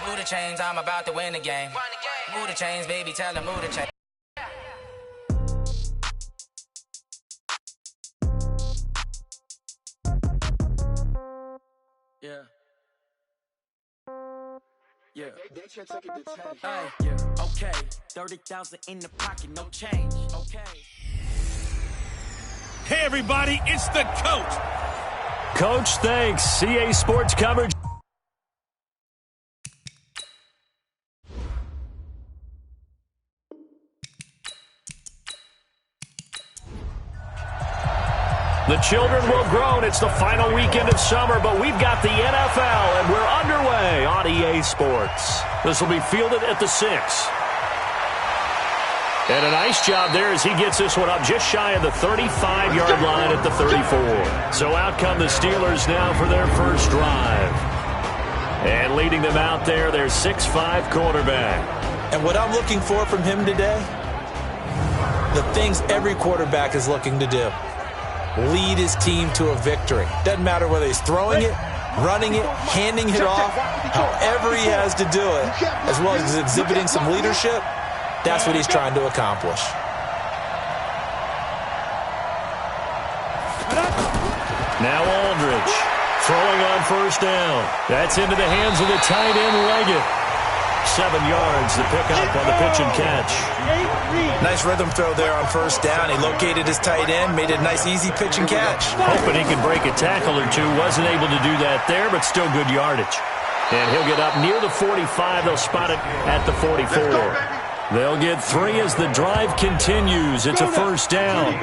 Move the chains, I'm about to win the game. Move the chains, baby, tell them move the chains. Yeah. Yeah. Yeah. Okay. 30,000 in the pocket, no change. Okay. Hey, everybody, it's the coach. Coach, thanks. CA Sports coverage. The children will groan. It's the final weekend of summer, but we've got the NFL, and we're underway on EA Sports. This will be fielded at the 6. And a nice job there as he gets this one up just shy of the 35-yard line at the 34. So out come the Steelers now for their first drive. And leading them out there, their 6'5" quarterback. And what I'm looking for from him today, the things every quarterback is looking to do. Lead his team to a victory. Doesn't matter whether he's throwing it, running it, handing it off, however he has to do it, as well as exhibiting some leadership, that's what he's trying to accomplish. Now Aldridge throwing on first down. That's into the hands of the tight end Leggett. 7 yards to pick up on the pitch and catch. Nice rhythm throw there on first down. He located his tight end, made it a nice easy pitch and catch. Hoping he could break a tackle or two. Wasn't able to do that there, but still good yardage. And he'll get up near the 45. They'll spot it at the 44. They'll get 3 as the drive continues. It's a first down.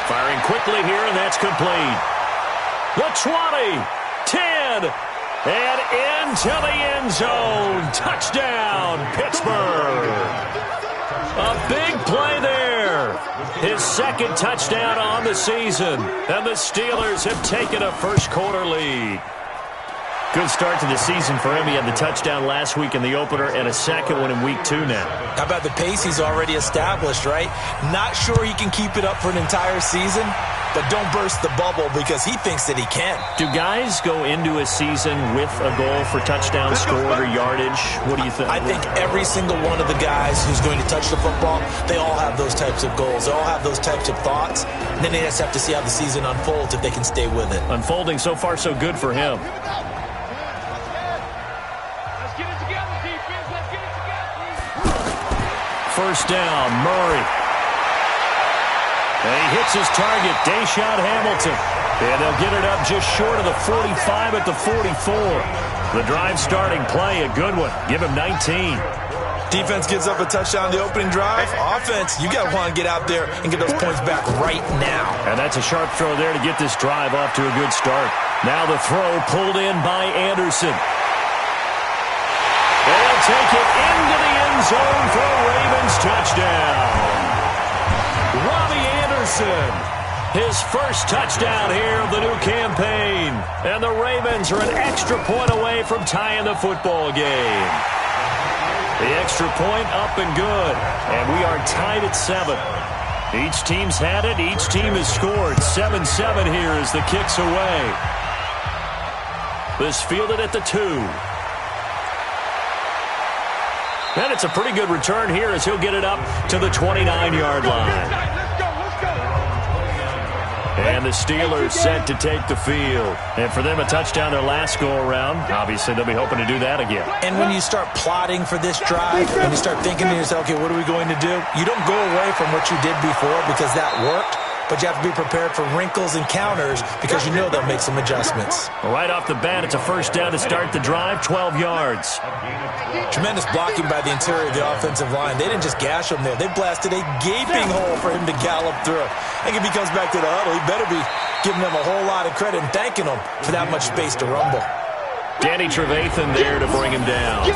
Firing quickly here, and that's complete. The 20, 10, and into the end zone. Touchdown, Pittsburgh. A big play there. His second touchdown on the season. And the Steelers have taken a first-quarter lead. Good start to the season for him. He had the touchdown last week in the opener and a second one in week 2 now. How about the pace he's already established, right? Not sure he can keep it up for an entire season, but don't burst the bubble because he thinks that he can. Do guys go into a season with a goal for touchdown scored or yardage? What do you think? I think every single one of the guys who's going to touch the football, they all have those types of goals. They all have those types of thoughts. And then they just have to see how the season unfolds if they can stay with it. Unfolding so far so good for him. First down, Murray. And he hits his target, Deshaun Hamilton. And they'll get it up just short of the 45 at the 44. The drive starting play, a good one. Give him 19. Defense gives up a touchdown the opening drive. Offense, you got to want to get out there and get those points back right now. And that's a sharp throw there to get this drive off to a good start. Now the throw pulled in by Anderson. They'll take it into the end zone for a Ravens touchdown. Robbie Anderson, his first touchdown here of the new campaign. And the Ravens are an extra point away from tying the football game. The extra point up and good. And we are tied at 7. Each team's had it. Each team has scored. 7-7 here as the kick's away. This fielded at the 2. And it's a pretty good return here as he'll get it up to the 29-yard line. And the Steelers set to take the field. And for them, a touchdown their last go-around. Obviously, they'll be hoping to do that again. And when you start plotting for this drive, when you start thinking to yourself, okay, what are we going to do? You don't go away from what you did before because that worked. But you have to be prepared for wrinkles and counters because you know they'll make some adjustments. Right off the bat, it's a first down to start the drive, 12 yards. Tremendous blocking by the interior of the offensive line. They didn't just gash him there. They blasted a gaping hole for him to gallop through. I think if he comes back to the huddle, he better be giving them a whole lot of credit and thanking them for that much space to rumble. Danny Trevathan there to bring him down.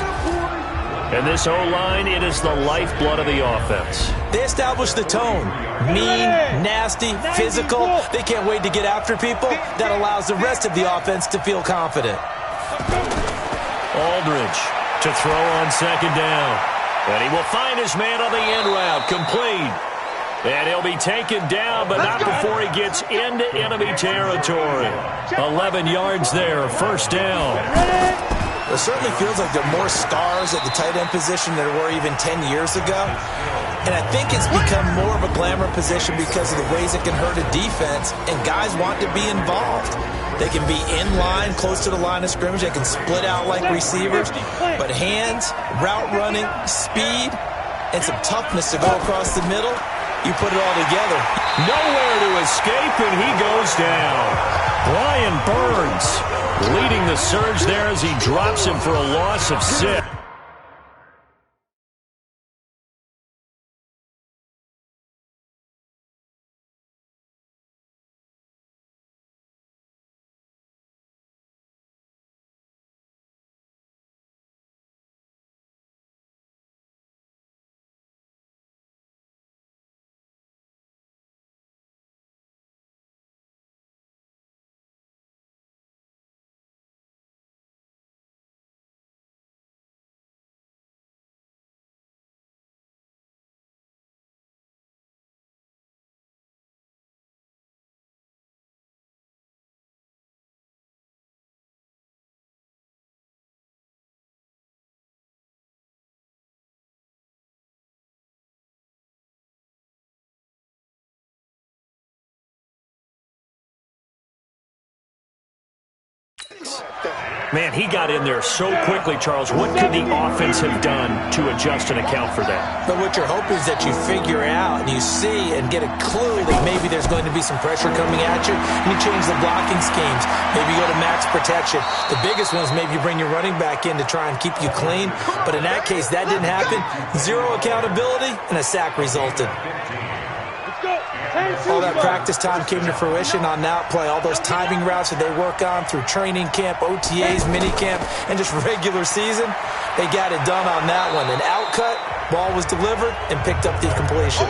And this O-line, it is the lifeblood of the offense. They establish the tone. Mean, nasty, physical. They can't wait to get after people. That allows the rest of the offense to feel confident. Aldridge to throw on second down. And he will find his man on the end route. Complete. And he'll be taken down, but not before he gets into enemy territory. 11 yards there, first down. It certainly feels like there are more stars at the tight end position than there were even 10 years ago. And I think it's become more of a glamour position because of the ways it can hurt a defense, and guys want to be involved. They can be in line, close to the line of scrimmage. They can split out like receivers. But hands, route running, speed, and some toughness to go across the middle, you put it all together. Nowhere to escape, and he goes down. Brian Burns leading the surge there as he drops him for a loss of 6. Man, he got in there so quickly, Charles. What could the offense have done to adjust and account for that? But what you're hoping is that you figure out and you see and get a clue that maybe there's going to be some pressure coming at you, and you change the blocking schemes. Maybe you go to max protection. The biggest one is maybe you bring your running back in to try and keep you clean. But in that case, that didn't happen. Zero accountability, and a sack resulted. All that practice time came to fruition on that play. All those timing routes that they work on through training camp, OTAs, minicamp, and just regular season, they got it done on that one. An outcut, ball was delivered, and picked up the completion.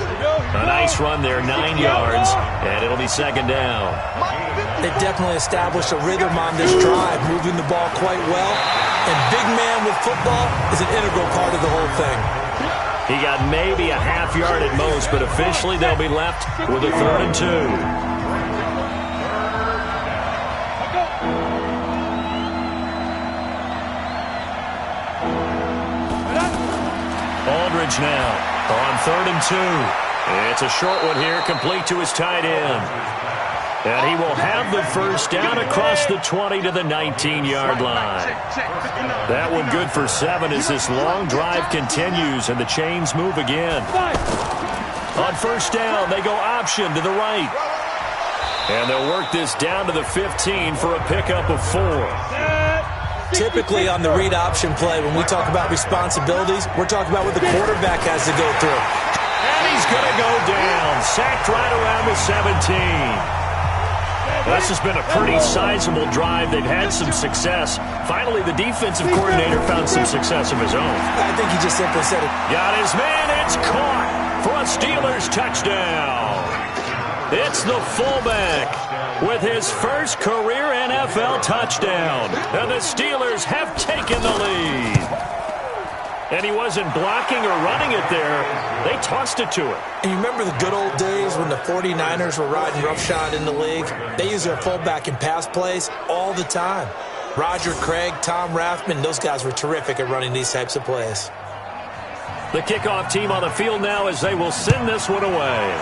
A nice run there, 9 yards, and it'll be second down. They definitely established a rhythm on this drive, moving the ball quite well. And big man with football is an integral part of the whole thing. He got maybe a half yard at most, but officially they'll be left with a 3rd and 2. Aldridge now on 3rd and 2. It's a short one here, complete to his tight end. And he will have the first down across the 20 to the 19-yard line. That one good for 7 as this long drive continues and the chains move again. On first down, they go option to the right. And they'll work this down to the 15 for a pickup of 4. Typically on the read option play, when we talk about responsibilities, we're talking about what the quarterback has to go through. And he's going to go down. Sacked right around the 17. This has been a pretty sizable drive. They've had some success. Finally, the defensive coordinator found some success of his own. I think he just simply said it. Got his man. It's caught for a Steelers touchdown. It's the fullback with his first career NFL touchdown. And the Steelers have taken the lead. And he wasn't blocking or running it there. They tossed it to him. And you remember the good old days when the 49ers were riding roughshod in the league? They used their fullback in pass plays all the time. Roger Craig, Tom Rathman, those guys were terrific at running these types of plays. The kickoff team on the field now as they will send this one away.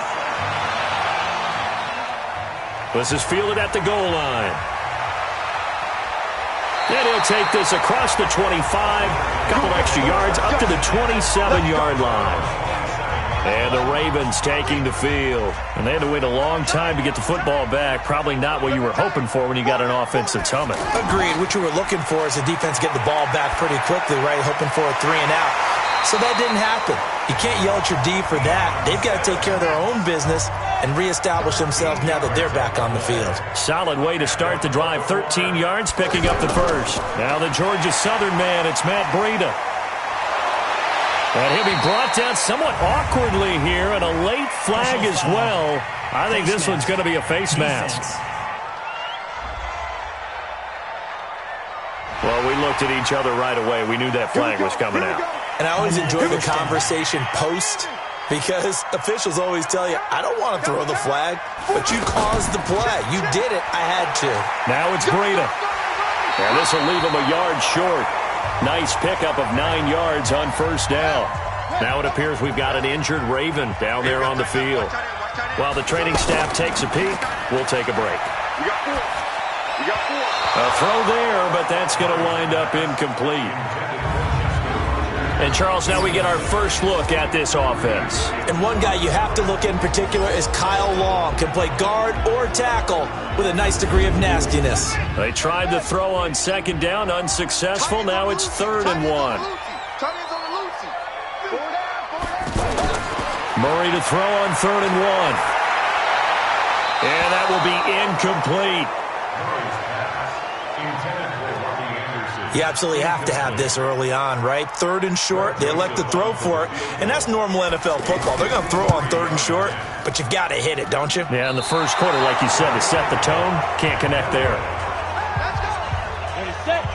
This is fielded at the goal line. And he'll take this across the 25, couple extra yards, up to the 27-yard line. And the Ravens taking the field. And they had to wait a long time to get the football back. Probably not what you were hoping for when you got an offensive tumming. Agreed. What you were looking for is the defense getting the ball back pretty quickly, right? Hoping for a 3 and out. So that didn't happen. You can't yell at your D for that. They've got to take care of their own business and reestablish themselves now that they're back on the field. Solid way to start the drive. 13 yards, picking up the first. Now the Georgia Southern man, it's Matt Breida. And he'll be brought down somewhat awkwardly here, and a late flag as well. I think this one's going to be a face mask. Well, we looked at each other right away. We knew that flag was coming out. And I always enjoy the conversation post Because officials always tell you, I don't want to throw the flag, but you caused the play. You did it. I had to. Now it's Breida. And this will leave him a yard short. Nice pickup of 9 yards on first down. Now it appears we've got an injured Raven down there on the field. While the training staff takes a peek, we'll take a break. A throw there, but that's going to wind up incomplete. And, Charles, now we get our first look at this offense. And one guy you have to look at in particular is Kyle Long. Can play guard or tackle with a nice degree of nastiness. They tried to throw on second down, unsuccessful. Now it's 3rd and 1. Murray to throw on 3rd and 1. And that will be incomplete. You absolutely have to have this early on, right? 3rd and short, they elect to throw for it, and that's normal NFL football. They're going to throw on 3rd and short, but you got to hit it, don't you? Yeah, in the first quarter, like you said, to set the tone, can't connect there.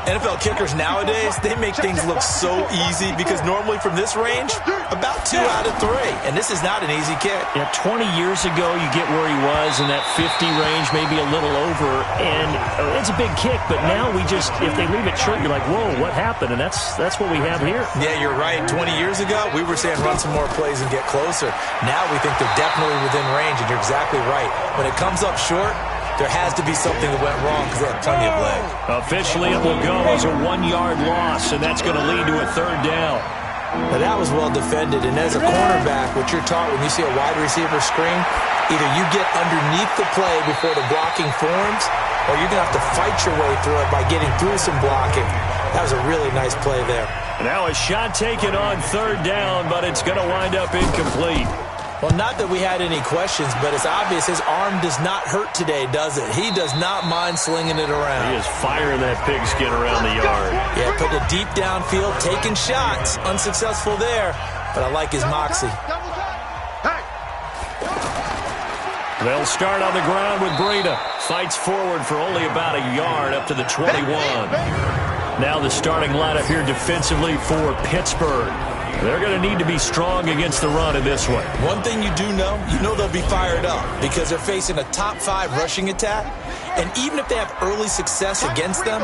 NFL kickers nowadays, they make things look so easy because normally from this range, about 2 out of 3. And this is not an easy kick. Yeah, 20 years ago, you get where he was in that 50 range, maybe a little over. And it's a big kick, but now we just, if they leave it short, you're like, whoa, what happened? And that's what we have here. Yeah, you're right. 20 years ago, we were saying run some more plays and get closer. Now we think they're definitely within range, and you're exactly right. When it comes up short, there has to be something that went wrong because they had plenty of leg. Officially, it will go as a 1-yard loss, and that's going to lead to a 3rd down. Now, that was well defended, and as a cornerback, what you're taught when you see a wide receiver screen, either you get underneath the play before the blocking forms, or you're going to have to fight your way through it by getting through some blocking. That was a really nice play there. Now a shot taken on 3rd down, but it's going to wind up incomplete. Well, not that we had any questions, but it's obvious his arm does not hurt today, does it? He does not mind slinging it around. He is firing that pigskin around the yard. Yeah, putting it deep downfield, taking shots. Unsuccessful there, but I like his moxie. They'll start on the ground with Breida. Fights forward for only about a yard up to the 21. Now the starting lineup here defensively for Pittsburgh. They're going to need to be strong against the run in this one. One thing you do know, they'll be fired up because they're facing a top 5 rushing attack. And even if they have early success against them,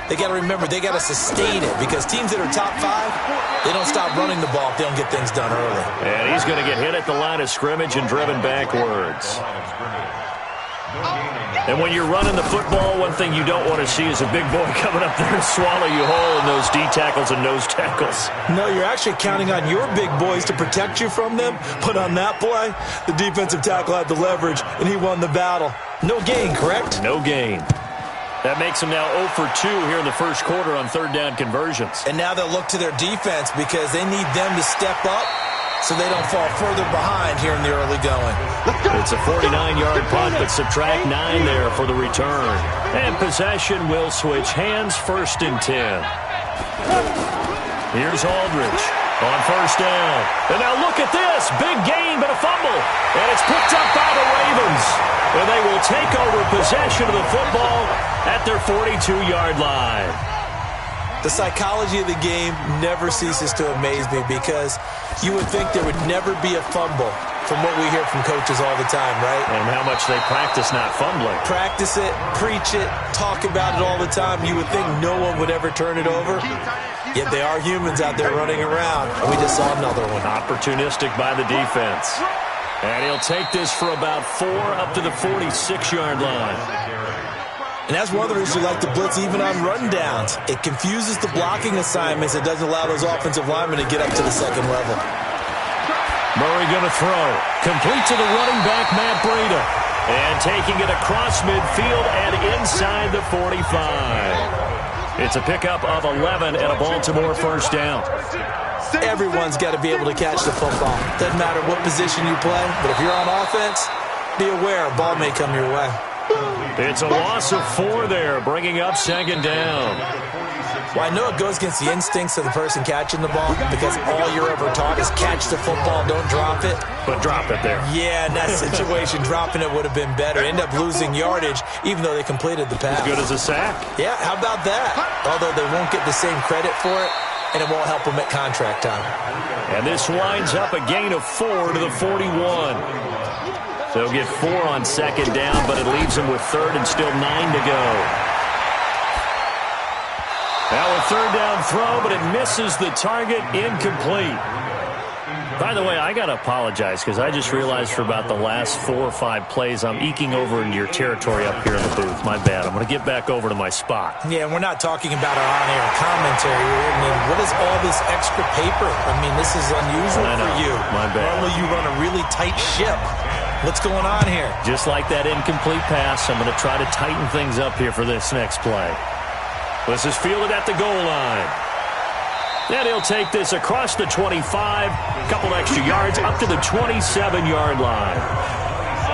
they got to remember they got to sustain it because teams that are top 5, they don't stop running the ball if they don't get things done early. And he's going to get hit at the line of scrimmage and driven backwards. And when you're running the football, one thing you don't want to see is a big boy coming up there and swallow you whole in those D tackles and nose tackles. No, you're actually counting on your big boys to protect you from them. But on that play, the defensive tackle had the leverage, and he won the battle. No gain, correct? No gain. That makes them now 0 for 2 here in the first quarter on 3rd down conversions. And now they'll look to their defense because they need them to step up so they don't fall further behind here in the early going. It's a 49-yard punt, but subtract 9 there for the return. And possession will switch hands, 1st and 10. Here's Aldridge on 1st down. And now look at this. Big gain, but a fumble. And it's picked up by the Ravens. And they will take over possession of the football at their 42-yard line. The psychology of the game never ceases to amaze me because you would think there would never be a fumble from what we hear from coaches all the time, right? And how much they practice not fumbling. Practice it, preach it, talk about it all the time. You would think no one would ever turn it over. Yet they are humans out there running around, and we just saw another one. Opportunistic by the defense. And he'll take this for about 4 up to the 46-yard line. And that's one of the reasons we like to blitz even on rundowns. It confuses the blocking assignments. It doesn't allow those offensive linemen to get up to the second level. Murray going to throw. Complete to the running back, Matt Breida. And taking it across midfield and inside the 45. It's a pickup of 11 and a Baltimore 1st down. Everyone's got to be able to catch the football. Doesn't matter what position you play, but if you're on offense, be aware a ball may come your way. It's a loss of 4 there, bringing up 2nd down. Well, I know it goes against the instincts of the person catching the ball because all you're ever taught is catch the football, don't drop it. But drop it there. Yeah, in that situation, dropping it would have been better. End up losing yardage, even though they completed the pass. As good as a sack. Yeah, how about that? Although they won't get the same credit for it, and it won't help him at contract time. And this winds up a gain of 4 to the 41. So he'll get 4 on second down, but it leaves him with third and still 9 to go. Now a third down throw, but it misses the target, incomplete. By the way, I got to apologize because I just realized for about the last 4 or 5 plays I'm eking over into your territory up here in the booth. My bad. I'm going to get back over to my spot. Yeah, we're not talking about our on-air commentary. I mean, what is all this extra paper? I mean, this is unusual for you. My bad. Normally you run a really tight ship. What's going on here? Just like that incomplete pass, I'm going to try to tighten things up here for this next play. This is fielded at the goal line. Then he'll take this across the 25, a couple extra yards, up to the 27-yard line.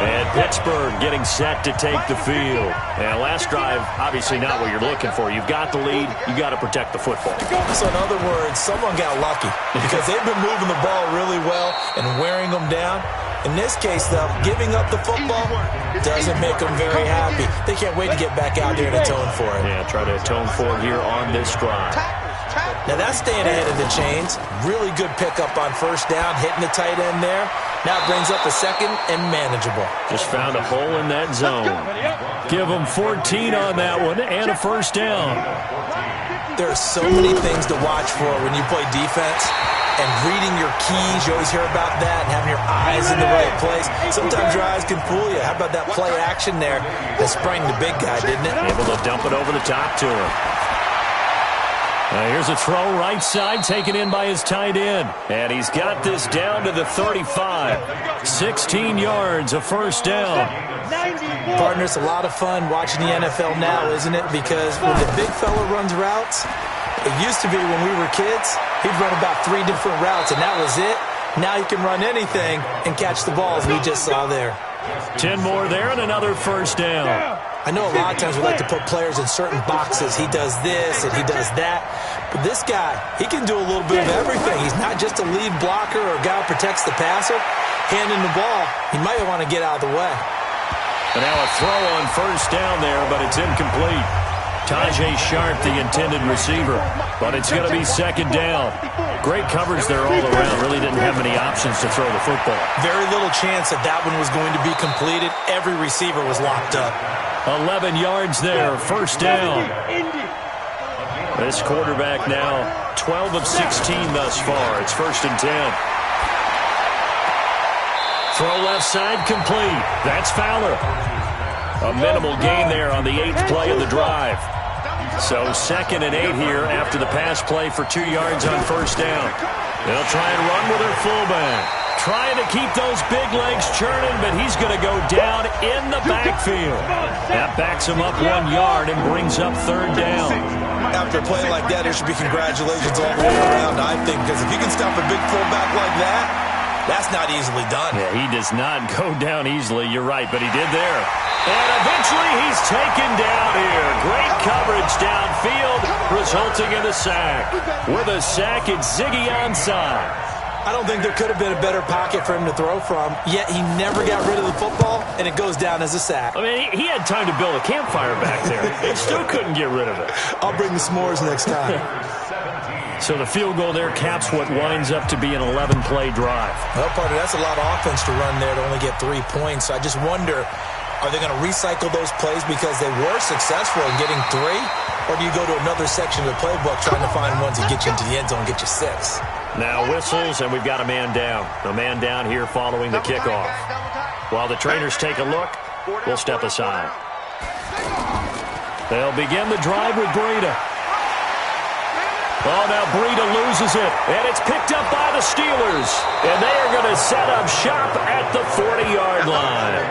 And Pittsburgh getting set to take the field. And last drive, obviously not what you're looking for. You've got the lead. You've got to protect the football. So in other words, someone got lucky because they've been moving the ball really well and wearing them down. In this case, though, giving up the football doesn't make them very happy. They can't wait to get back out there and atone for it. Yeah, try to atone for it here on this drive. Now that's staying ahead of the chains. Really good pickup on first down, hitting the tight end there. Now it brings up a second and manageable. Just found a hole in that zone. Give them 14 on that one and a first down. There are so many things to watch for when you play defense. And reading your keys, you always hear about that, and having your eyes in the right place. Sometimes your eyes can fool you. How about that play action there that sprang the big guy, didn't it? Able to dump it over the top to him. Here's a throw right side taken in by his tight end. And he's got this down to the 35. 16 yards, a first down. Partner, it's a lot of fun watching the NFL now, isn't it? Because when the big fella runs routes, it used to be when we were kids, he'd run about 3 different routes, and that was it. Now he can run anything and catch the balls we just saw there. 10 more there and another first down. I know a lot of times we like to put players in certain boxes. He does this and he does that. But this guy, he can do a little bit of everything. He's not just a lead blocker or a guy who protects the passer. Handing the ball, he might want to get out of the way. And now a throw on first down there, but it's incomplete. Tajay Sharp, the intended receiver, but it's going to be second down. Great coverage there all around. Really didn't have many options to throw the football. Very little chance that that one was going to be completed. Every receiver was locked up. 11 yards there, first down. This quarterback now 12 of 16 thus far. It's first and 10. Throw left side complete. That's Fowler. A minimal gain there on the 8th play of the drive. So second and 8 here after the pass play for 2 yards on first down. They'll try and run with their fullback. Trying to keep those big legs churning, but he's going to go down in the backfield. That backs him up 1 yard and brings up third down. After a play like that, there should be congratulations all the way around, I think, because if you can stop a big fullback like that, that's not easily done. Yeah, he does not go down easily. You're right, but he did there. And eventually he's taken down here. Great coverage downfield, resulting in a sack. With a sack, it's Ziggy Ansah. I don't think there could have been a better pocket for him to throw from, yet he never got rid of the football, and it goes down as a sack. I mean, he had time to build a campfire back there. He still couldn't get rid of it. I'll bring the s'mores next time. So the field goal there caps what winds up to be an 11-play drive. Well, partner, that's a lot of offense to run there to only get 3 points. So I just wonder, are they going to recycle those plays because they were successful in getting 3? Or do you go to another section of the playbook trying to find ones that get you into the end zone and get you 6? Now whistles, and we've got a man down. A man down here following the kickoff. While the trainers take a look, we'll step aside. They'll begin the drive with Breida. Oh, now Breida loses it, and it's picked up by the Steelers. And they are going to set up shop at the 40-yard line.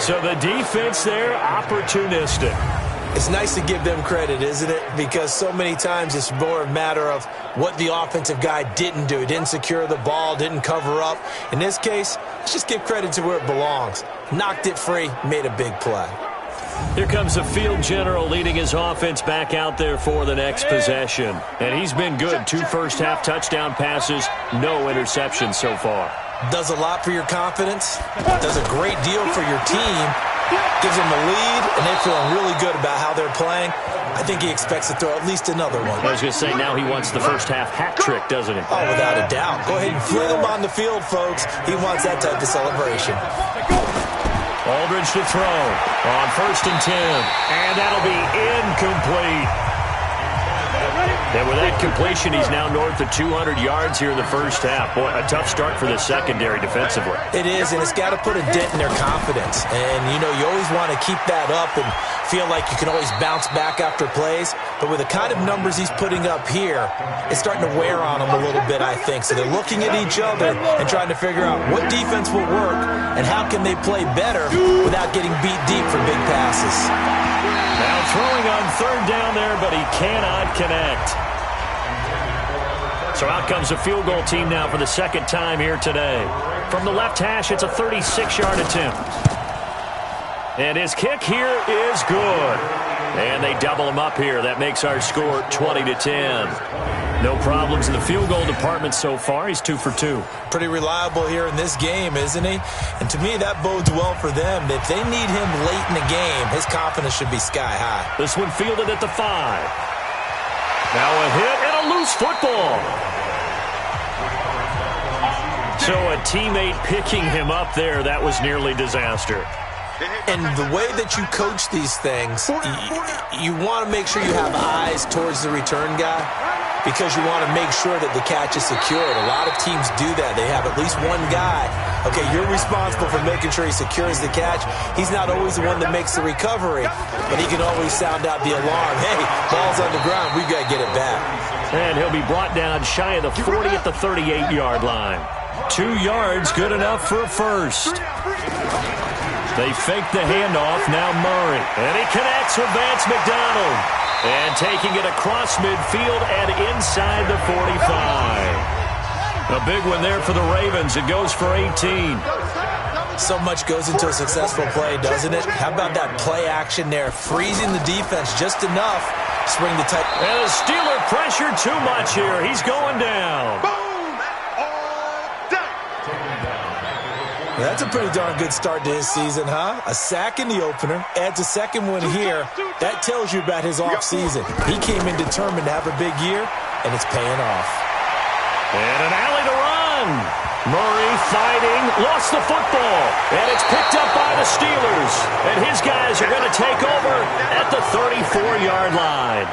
So the defense there, opportunistic. It's nice to give them credit, isn't it? Because so many times it's more a matter of what the offensive guy didn't do. Didn't secure the ball, didn't cover up. In this case, let's just give credit to where it belongs. Knocked it free, made a big play. Here comes the field general leading his offense back out there for the next possession. And he's been good. 2 first-half touchdown passes, no interceptions so far. Does a lot for your confidence. Does a great deal for your team. gives them a lead, and they're feeling really good about how they're playing. I think he expects to throw at least another one. I was going to say, now he wants the first half hat trick, doesn't he? Oh, without a doubt. Go ahead and fling him on the field, folks. He wants that type of celebration. Aldridge to throw on 1st and 10. And that'll be incomplete. And with that completion, he's now north of 200 yards here in the first half. Boy, a tough start for the secondary defensively. It is, and it's got to put a dent in their confidence. And, you know, you always want to keep that up and feel like you can always bounce back after plays. But with the kind of numbers he's putting up here, it's starting to wear on them a little bit, I think. So they're looking at each other and trying to figure out what defense will work and how can they play better without getting beat deep for big passes. Now throwing on 3rd down there, but he cannot connect. So out comes the field goal team now for the second time here today. From the left hash, it's a 36-yard attempt. And his kick here is good. And they double him up here. That makes our score 20-10. No problems in the field goal department so far. He's 2 for 2. Pretty reliable here in this game, isn't he? And to me, that bodes well for them. If they need him late in the game, his confidence should be sky high. This one fielded at the 5. Now a hit and a loose football. So a teammate picking him up there, that was nearly disaster. And the way that you coach these things, you want to make sure you have eyes towards the return guy because you want to make sure that the catch is secured. A lot of teams do that. They have at least one guy. Okay, you're responsible for making sure he secures the catch. He's not always the one that makes the recovery, but he can always sound out the alarm. Hey, ball's on the ground. We've got to get it back. And he'll be brought down shy of the 40 at the 38-yard line. 2 yards, good enough for a first. They fake the handoff, now Murray. And he connects with Vance McDonald. And taking it across midfield and inside the 45. A big one there for the Ravens. It goes for 18. So much goes into a successful play, doesn't it? How about that play action there? Freezing the defense just enough. Swing the tight. And the Steeler pressure too much here. He's going down. That's a pretty darn good start to his season, huh? A sack in the opener, adds a second one here. That tells you about his offseason. He came in determined to have a big year, and it's paying off. And an alley to run. Murray fighting, lost the football, and it's picked up by the Steelers. And his guys are going to take over at the 34-yard line.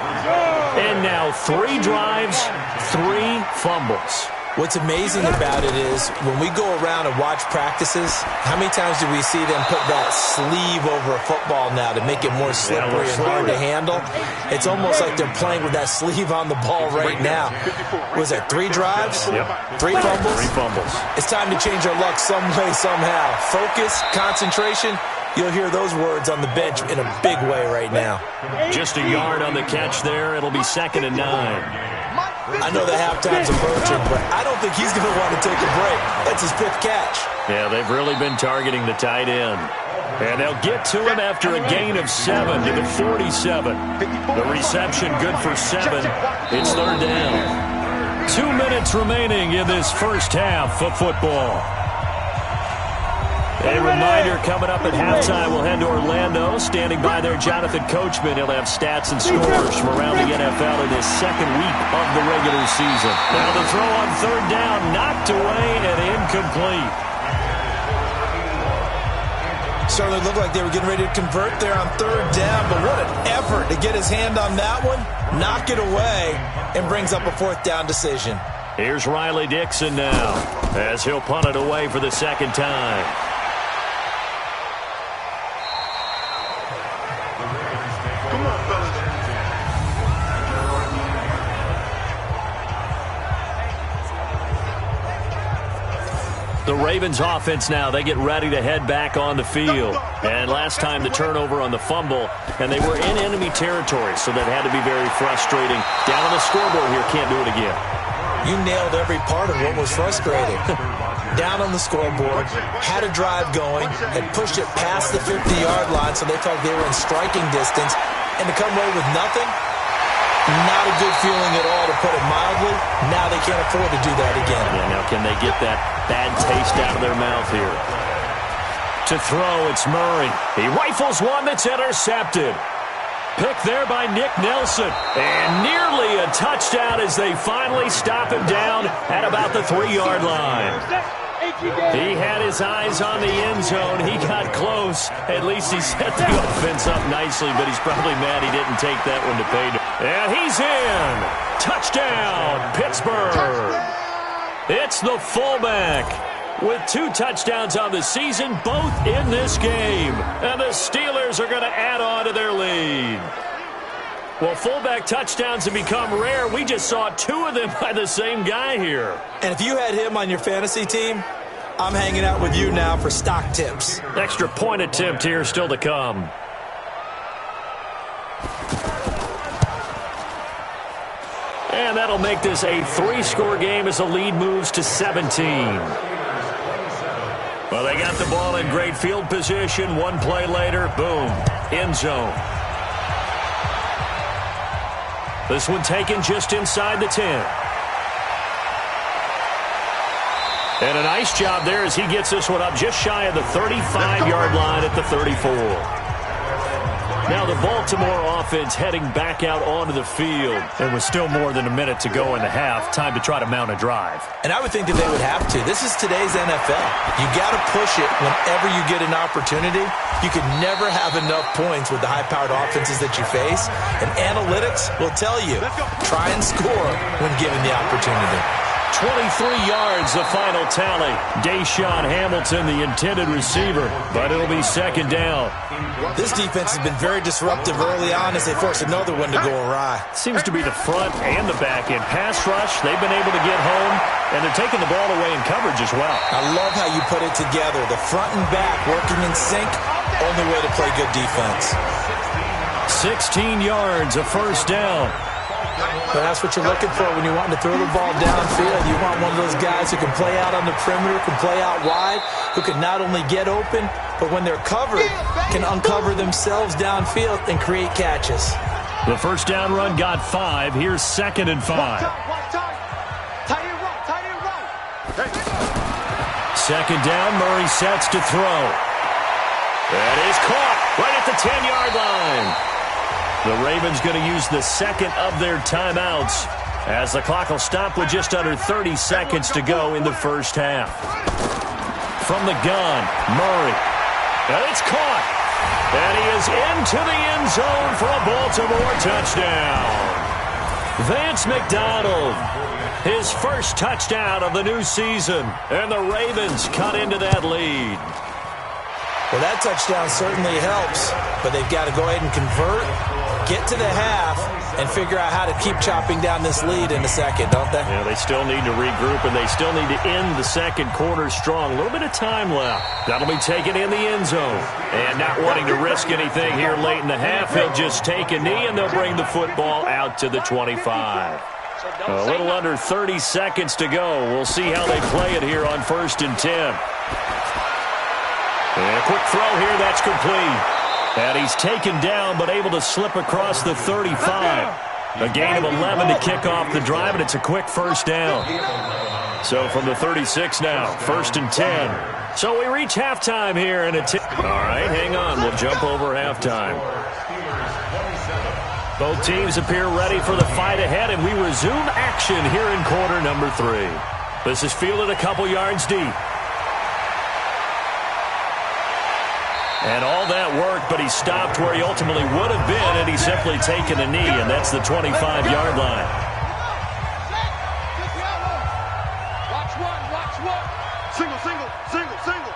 And now 3 drives, 3 fumbles. What's amazing about it is when we go around and watch practices, how many times do we see them put that sleeve over a football now to make it more slippery and hard to handle? It's almost like they're playing with that sleeve on the ball right now. Was that 3 drives? Yep. 3 fumbles? 3 fumbles. It's time to change our luck some way, somehow. Focus, concentration. You'll hear those words on the bench in a big way right now. Just a yard on the catch there. It'll be 2nd and 9. I know the halftime's approaching, but I don't think he's going to want to take a break. That's his 5th catch. Yeah, they've really been targeting the tight end. And they'll get to him after a gain of 7 to the 47. The reception good for 7. It's 3rd down. 2 minutes remaining in this first half of football. A reminder coming up at halftime, we'll head to Orlando. Standing by there, Jonathan Coachman. He'll have stats and scores from around the NFL in his 2nd week of the regular season. Now the throw on 3rd down, knocked away and incomplete. Certainly looked like they were getting ready to convert there on 3rd down, but what an effort to get his hand on that one, knock it away, and brings up a 4th down decision. Here's Riley Dixon now as he'll punt it away for the 2nd time. The Ravens offense now, they get ready to head back on the field. And last time the turnover on the fumble, and they were in enemy territory, so that had to be very frustrating. Down on the scoreboard here, can't do it again. You nailed every part of what was frustrating. Down on the scoreboard, had a drive going, had pushed it past the 50-yard line, so they felt they were in striking distance, and to come away with nothing, not a good feeling at all, to put it mildly. Now they can't afford to do that again. Yeah, now can they get that bad taste out of their mouth here? to throw. It's Murray. He rifles one that's intercepted. Pick there by Nick Nelson. And nearly a touchdown as they finally stop him down at about the 3-yard line. He had his eyes on the end zone. He got close. At least he set the offense up nicely, but he's probably mad he didn't take that one to pay. And he's in. Touchdown, Pittsburgh. It's the fullback with 2 touchdowns on the season, both in this game. And the Steelers are going to add on to their lead. Well, fullback touchdowns have become rare. We just saw 2 of them by the same guy here. And if you had him on your fantasy team, I'm hanging out with you now for stock tips. Extra point attempt here still to come. And that'll make this a 3-score game as the lead moves to 17. Well, they got the ball in great field position. 1 play later, boom, end zone. This one taken just inside the 10. And a nice job there as he gets this one up just shy of the 35-yard line at the 34. Now the Baltimore offense heading back out onto the field. There was still more than a minute to go in the half. Time to try to mount a drive. And I would think that they would have to. This is today's NFL. You got to push it whenever you get an opportunity. You can never have enough points with the high-powered offenses that you face. And analytics will tell you, try and score when given the opportunity. 23 yards, the final tally. Deshaun Hamilton, the intended receiver, but it'll be second down. This defense has been very disruptive early on as they force another one to go awry. Seems to be the front and the back end. Pass rush, they've been able to get home, and they're taking the ball away in coverage as well. I love how you put it together. The front and back working in sync, only way to play good defense. 16 yards, a first down. But that's what you're looking for when you're wanting to throw the ball downfield. You want one of those guys who can play out on the perimeter, can play out wide, who can not only get open, but when they're covered, can uncover themselves downfield and create catches. The first down run got 5. Here's 2nd and 5. Second down, Murray sets to throw. That is caught right at the 10-yard line. The Ravens going to use the second of their timeouts as the clock will stop with just under 30 seconds to go in the first half. From the gun, Murray. And it's caught. And he is into the end zone for a Baltimore touchdown. Vance McDonald, his first touchdown of the new season. And the Ravens cut into that lead. Well, that touchdown certainly helps, but they've got to go ahead and convert, get to the half, and figure out how to keep chopping down this lead in the second, don't they? Yeah, they still need to regroup, and they still need to end the second quarter strong. A little bit of time left. That'll be taken in the end zone. And not wanting to risk anything here late in the half, he'll just take a knee, and they'll bring the football out to the 25. A little under 30 seconds to go. We'll see how they play it here on 1st and 10. And a quick throw here, that's complete. And he's taken down, but able to slip across the 35. A gain of 11 to kick off the drive, and it's a quick first down. So from the 36 now, 1st and 10. So we reach halftime here. And all right, hang on. We'll jump over halftime. Both teams appear ready for the fight ahead, and we resume action here in quarter number 3. This is fielded a couple yards deep. And all that work, but he stopped where he ultimately would have been, and he's simply taken a knee, and that's the 25-yard line. Watch one. Single.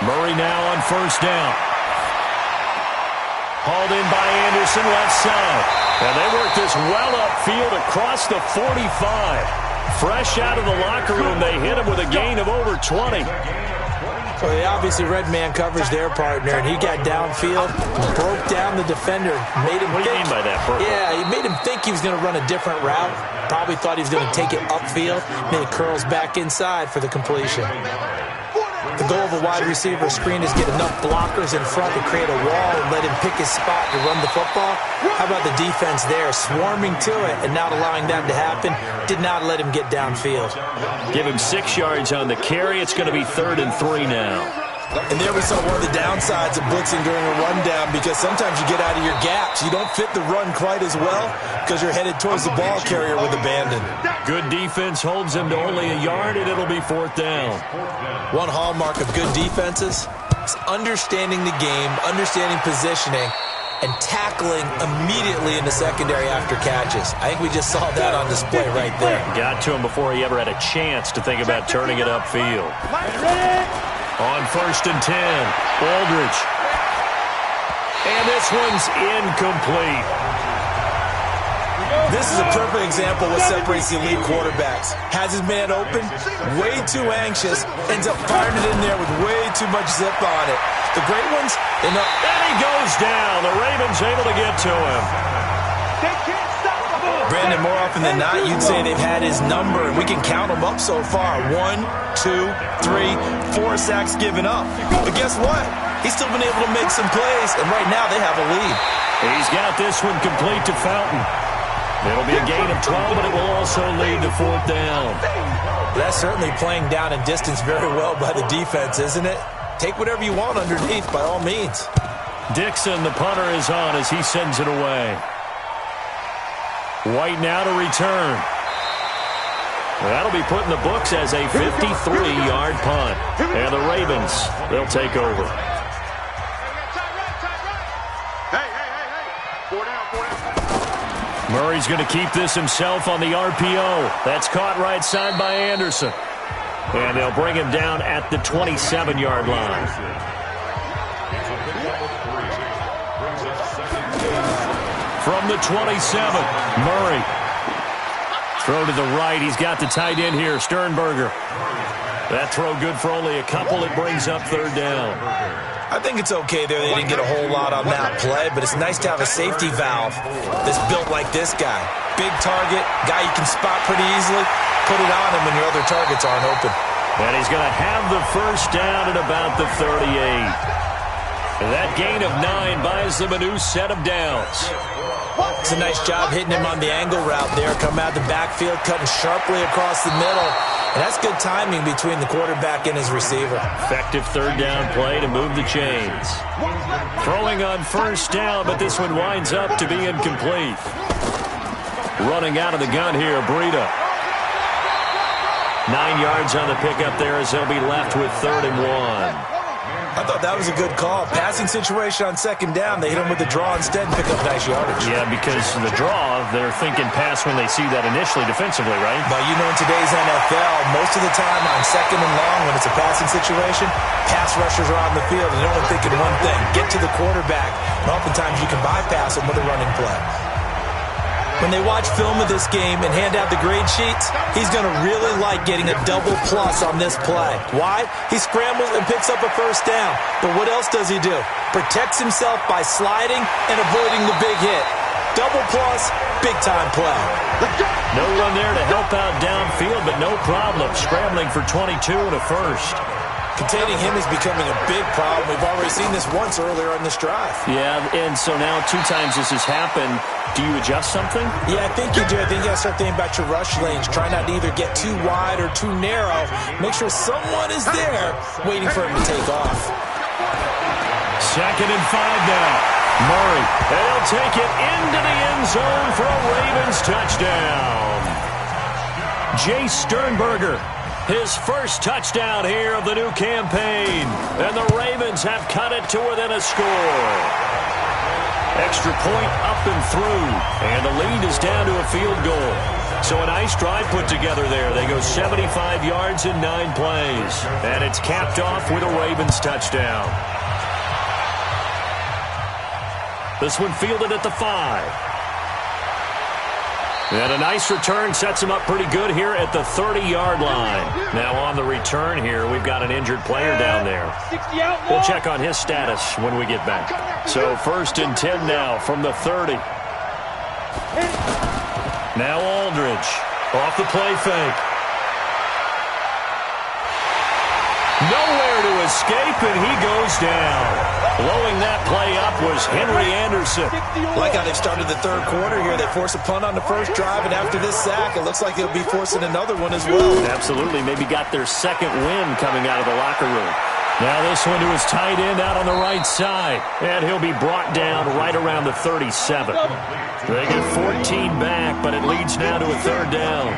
Murray now on first down. Hauled in by Anderson, left side. And they work this well upfield across the 45. Fresh out of the locker room, they hit him with a gain of over 20. Well, they obviously read man coverage their partner, and he got downfield, broke down the defender, made him What do you mean by that, Bert? Yeah, he made him think he was going to run a different route. Probably thought he was going to take it upfield. Then he curls back inside for the completion. The goal of a wide receiver screen is get enough blockers in front to create a wall and let him pick his spot to run the football. How about the defense there, swarming to it and not allowing that to happen? Did not let him get downfield. Give him 6 yards on the carry. It's going to be 3rd and 3 now. And there we saw one of the downsides of blitzing during a rundown, because sometimes you get out of your gaps. You don't fit the run quite as well because you're headed towards the ball carrier with abandon. Good defense holds him to only a yard, and it'll be 4th down. One hallmark of good defenses is understanding the game, understanding positioning, and tackling immediately in the secondary after catches. I think we just saw that on display right there. Got to him before he ever had a chance to think about turning it upfield. On 1st and 10, Aldridge. And this one's incomplete. This is a perfect example of what separates the elite quarterbacks. Has his man open, way too anxious, ends up firing it in there with way too much zip on it. The great ones, they know. And he goes down. The Ravens able to get to him. They can't stop the ball. Brandon, more often than not, you'd say they've had his number, and we can count them up so far. 1, 2, 3, 4 sacks given up. But guess what? He's still been able to make some plays, and right now they have a lead. He's got this one complete to Fountain. It'll be a gain of 12, but it will also lead to 4th down. That's certainly playing down in distance very well by the defense, isn't it? Take whatever you want underneath, by all means. Dixon, the punter, is on as he sends it away. White now to return. That'll be put in the books as a 53-yard punt. And the Ravens, they'll take over. Hey. 4 down. Murray's going to keep this himself on the RPO. That's caught right side by Anderson. And they'll bring him down at the 27-yard line. From the 27, Murray. Throw to the right. He's got the tight end here, Sternberger. That throw good for only a couple. It brings up 3rd down. I think it's okay there. They didn't get a whole lot on that play, but it's nice to have a safety valve that's built like this guy. Big target, guy you can spot pretty easily. Put it on him when your other targets aren't open. And he's going to have the 1st down at about the 38. And that gain of 9 buys them a new set of downs. It's a nice job hitting him on the angle route there. Come out the backfield, cutting sharply across the middle. And that's good timing between the quarterback and his receiver. Effective 3rd down play to move the chains. Throwing on 1st down, but this one winds up to be incomplete. Running out of the gun here, Breida. 9 yards on the pickup there as they'll be left with 3rd and 1. I thought that was a good call. Passing situation on 2nd down. They hit him with the draw instead and pick up nice yardage. Yeah, because the draw, they're thinking pass when they see that initially defensively, right? But you know, in today's NFL, most of the time on 2nd and long, when it's a passing situation, pass rushers are on the field and they're only thinking one thing: get to the quarterback. And oftentimes you can bypass him with a running play. When they watch film of this game and hand out the grade sheets, he's going to really like getting a double plus on this play. Why? He scrambles and picks up a 1st down. But what else does he do? Protects himself by sliding and avoiding the big hit. Double plus, big-time play. No run there to help out downfield, but no problem. Scrambling for 22 and a 1st. Containing him is becoming a big problem. We've already seen this once earlier on this drive. Yeah, and so now 2 times this has happened. Do you adjust something? Yeah, I think you do. I think you got to start thinking about your rush lanes. Try not to either get too wide or too narrow. Make sure someone is there waiting for him to take off. 2nd and 5 now. Murray, and he'll take it into the end zone for a Ravens touchdown. Jay Sternberger. His 1st touchdown here of the new campaign. And the Ravens have cut it to within a score. Extra point up and through. And the lead is down to a field goal. So a nice drive put together there. They go 75 yards in 9 plays. And it's capped off with a Ravens touchdown. This one fielded at the 5. And a nice return sets him up pretty good here at the 30-yard line. Now on the return here, we've got an injured player down there. We'll check on his status when we get back. So 1st and 10 now from the 30. Now Aldridge off the play fake. Nowhere to escape, and he goes down. Blowing that play up was Henry Anderson. Like how they've started the third quarter here. They force a punt on the first drive, and after this sack, it looks like they'll be forcing another one as well. Absolutely. Maybe got their second win coming out of the locker room. Now this one to his tight end out on the right side. And he'll be brought down right around the 37. They get 14 back, but it leads now to a third down.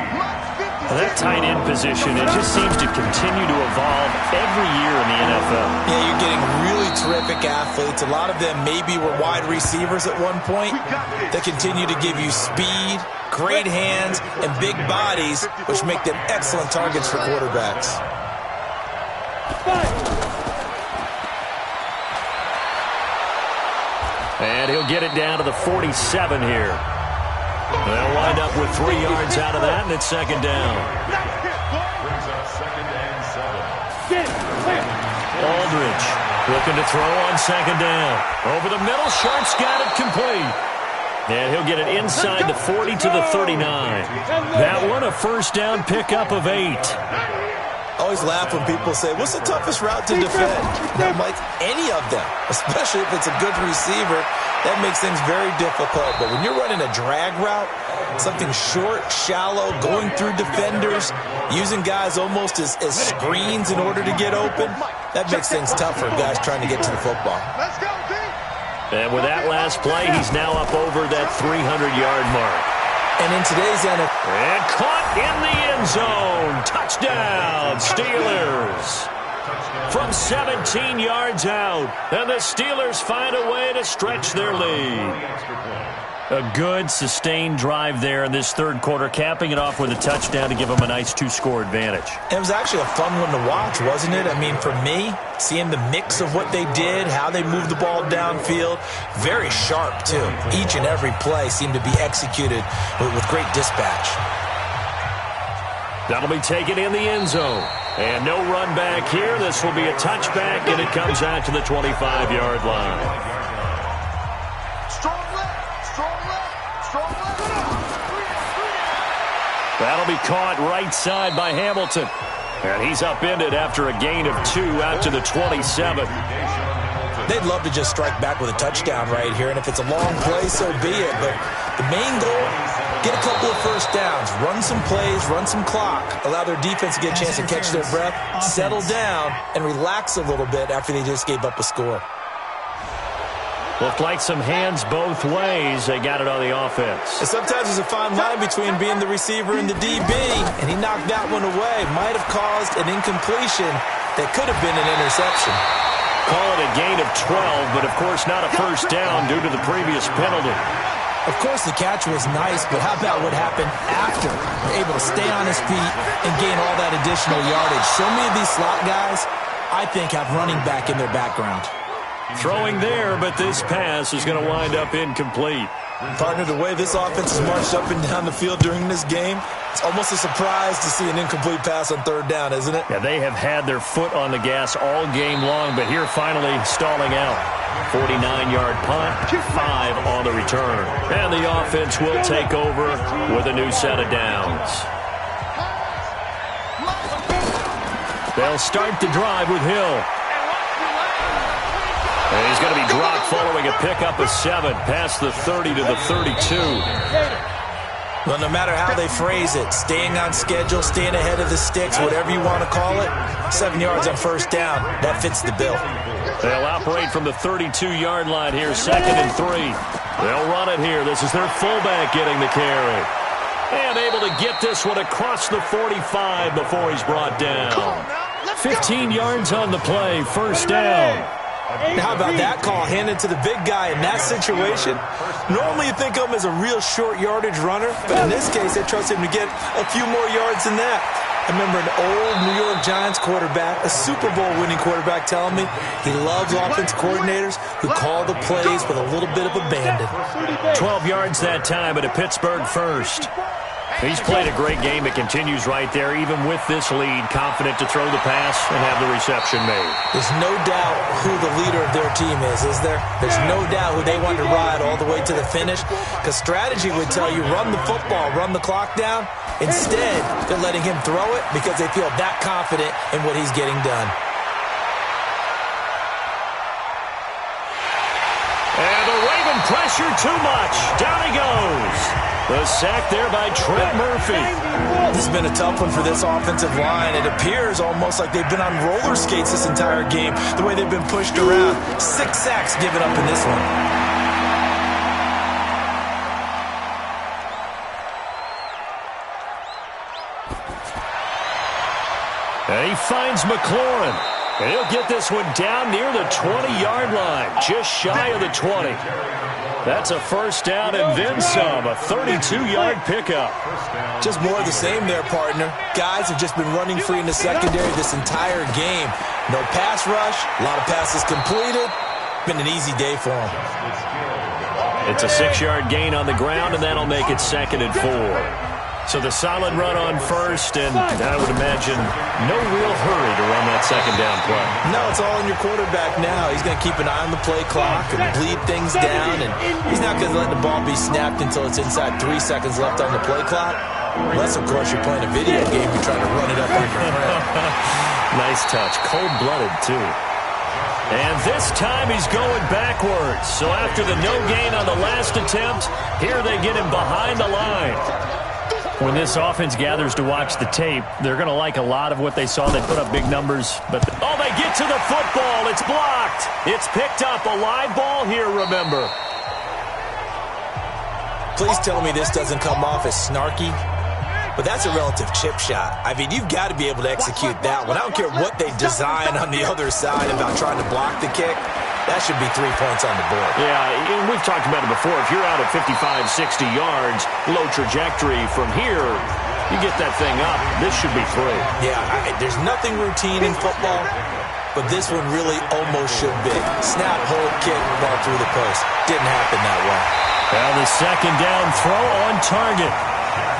That tight end position, it just seems to continue to evolve every year in the NFL. Yeah, you're getting really terrific athletes. A lot of them maybe were wide receivers at one point. They continue to give you speed, great hands, and big bodies, which make them excellent targets for quarterbacks. And he'll get it down to the 47 here. They'll wind up with 3 yards out of that, and it's second down. Aldridge looking to throw on second down. Over the middle, Sharp's got it complete. And he'll get it inside the 40 to the 39. That one, a first down pickup of 8. Always laugh when people say, what's the toughest route to defend? And I'm like, any of them, especially if it's a good receiver. That makes things very difficult. But when you're running a drag route, something short, shallow, going through defenders, using guys almost as screens in order to get open, that makes things tough for guys trying to get to the football. And with that last play, he's now up over that 300-yard mark. And in today's NFL... And caught in the end zone. Touchdown, Steelers. From 17 yards out. And the Steelers find a way to stretch their lead. A good, sustained drive there in this third quarter, capping it off with a touchdown to give them a nice 2-score advantage. It was actually a fun one to watch, wasn't it? I mean, for me, seeing the mix of what they did, how they moved the ball downfield, very sharp, too. Each and every play seemed to be executed with great dispatch. That'll be taken in the end zone. And no run back here. This will be a touchback, and it comes out to the 25-yard line. That'll be caught right side by Hamilton. And he's upended after a gain of 2 out to the 27. They'd love to just strike back with a touchdown right here, and if it's a long play, so be it. But the main goal, get a couple of first downs, run some plays, run some clock, allow their defense to get a chance to catch their breath, settle down, and relax a little bit after they just gave up a score. Looked like some hands both ways. They got it on the offense. And sometimes there's a fine line between being the receiver and the DB, and he knocked that one away. Might have caused an incompletion that could have been an interception. Call it a gain of 12, but of course not a first down due to the previous penalty. Of course the catch was nice, but how about what happened after? Able to stay on his feet and gain all that additional yardage. So many of these slot guys, I think, have running back in their background. Throwing there, but this pass is going to wind up incomplete. Partner, the way this offense has marched up and down the field during this game, it's almost a surprise to see an incomplete pass on third down, isn't it? Yeah, they have had their foot on the gas all game long, but here finally stalling out. 49-yard punt, 5 on the return. And the offense will take over with a new set of downs. They'll start the drive with Hill. And he's going to be dropped following a pickup of 7 past the 30 to the 32. Well, no matter how they phrase it, staying on schedule, staying ahead of the sticks, whatever you want to call it, 7 yards on first down, that fits the bill. They'll operate from the 32-yard line here, 2nd and 3. They'll run it here. This is their fullback getting the carry. And able to get this one across the 45 before he's brought down. 15 yards on the play, first down. How about that call handed to the big guy in that situation? Normally you think of him as a real short yardage runner, but in this case they trust him to get a few more yards than that. I remember an old New York Giants quarterback, a Super Bowl winning quarterback, telling me he loves offense coordinators who call the plays with a little bit of abandon. 12 yards that time at a Pittsburgh first. He's played a great game. It continues right there, even with this lead, confident to throw the pass and have the reception made. There's no doubt who the leader of their team is there? There's no doubt who they want to ride all the way to the finish, because strategy would tell you run the football, run the clock down. Instead, they're letting him throw it because they feel that confident in what he's getting done. pressure too much. Down he goes. The sack there by Trent Murphy. This has been a tough one for this offensive line. It appears almost like they've been on roller skates this entire game, the way they've been pushed around. 6 sacks given up in this one. And he finds McLaurin. And he'll get this one down near the 20-yard line, just shy of the 20. That's a first down and then some, a 32-yard pickup. Just more of the same there, partner. Guys have just been running free in the secondary this entire game. No pass rush, a lot of passes completed. Been an easy day for them. It's a 6-yard gain on the ground, and that'll make it 2nd and 4. So the solid run on first, and I would imagine no real hurry to run that 2nd down play. No, it's all on your quarterback now. He's going to keep an eye on the play clock and bleed things down, and he's not going to let the ball be snapped until it's inside 3 seconds left on the play clock. Unless, of course, you're playing a video game, you're trying to run it up on your friend. Nice touch. Cold-blooded, too. And this time he's going backwards. So after the no gain on the last attempt, here they get him behind the line. When this offense gathers to watch the tape, they're going to like a lot of what they saw. They put up big numbers. But they get to the football. It's blocked. It's picked up. A live ball here, remember. Please tell me this doesn't come off as snarky. But that's a relative chip shot. I mean, you've got to be able to execute that one. I don't care what they design on the other side about trying to block the kick. That should be 3 points on the board. Yeah, and we've talked about it before. If you're out at 55, 60 yards, low trajectory from here, you get that thing up. This should be 3. Yeah, there's nothing routine in football, but this one really almost should be. Snap, hold, kick, ball through the post. Didn't happen that way. Now the 2nd down throw on target.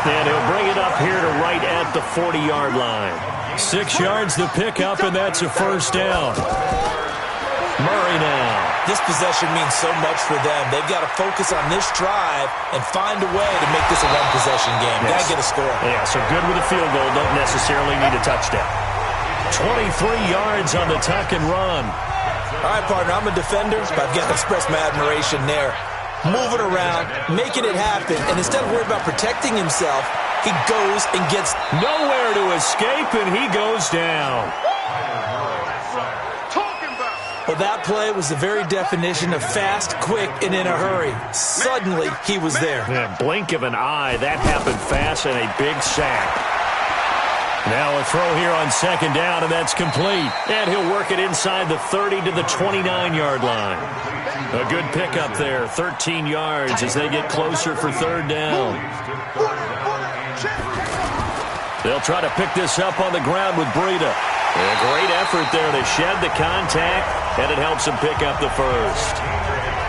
And he'll bring it up here to right at the 40-yard line. 6 yards the pickup, and that's a first down. Murray now. This possession means so much for them. They've got to focus on this drive and find a way to make this a one-possession game. Yes. Got to get a score. Yeah, so good with a field goal. Don't necessarily need a touchdown. 23 yards on the tuck and run. All right, partner, I'm a defender, but I've got to express my admiration there. Moving around, making it happen, and instead of worrying about protecting himself, he goes and gets nowhere to escape, and he goes down. Well, that play was the very definition of fast, quick, and in a hurry. Suddenly, he was there. Yeah, blink of an eye. That happened fast, and a big sack. Now a throw here on 2nd down, and that's complete. And he'll work it inside the 30 to the 29-yard line. A good pickup there, 13 yards as they get closer for 3rd down. They'll try to pick this up on the ground with Breida. A great effort there to shed the contact, and it helps him pick up the first.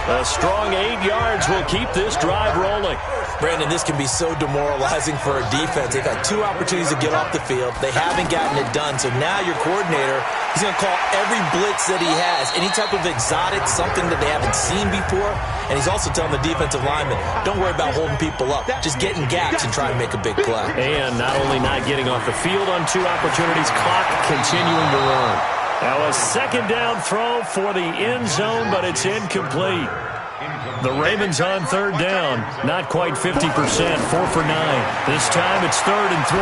A strong 8 yards will keep this drive rolling. Brandon, this can be so demoralizing for a defense. They've had 2 opportunities to get off the field. They haven't gotten it done. So now your coordinator, he's going to call every blitz that he has, any type of exotic, something that they haven't seen before. And he's also telling the defensive lineman, don't worry about holding people up. Just get in gaps and try and make a big play. And not only not getting off the field on 2 opportunities, clock continuing to run. Now a 2nd down throw for the end zone, but it's incomplete. The Ravens on 3rd down, not quite 50%, 4 for 9. This time it's 3rd and 3.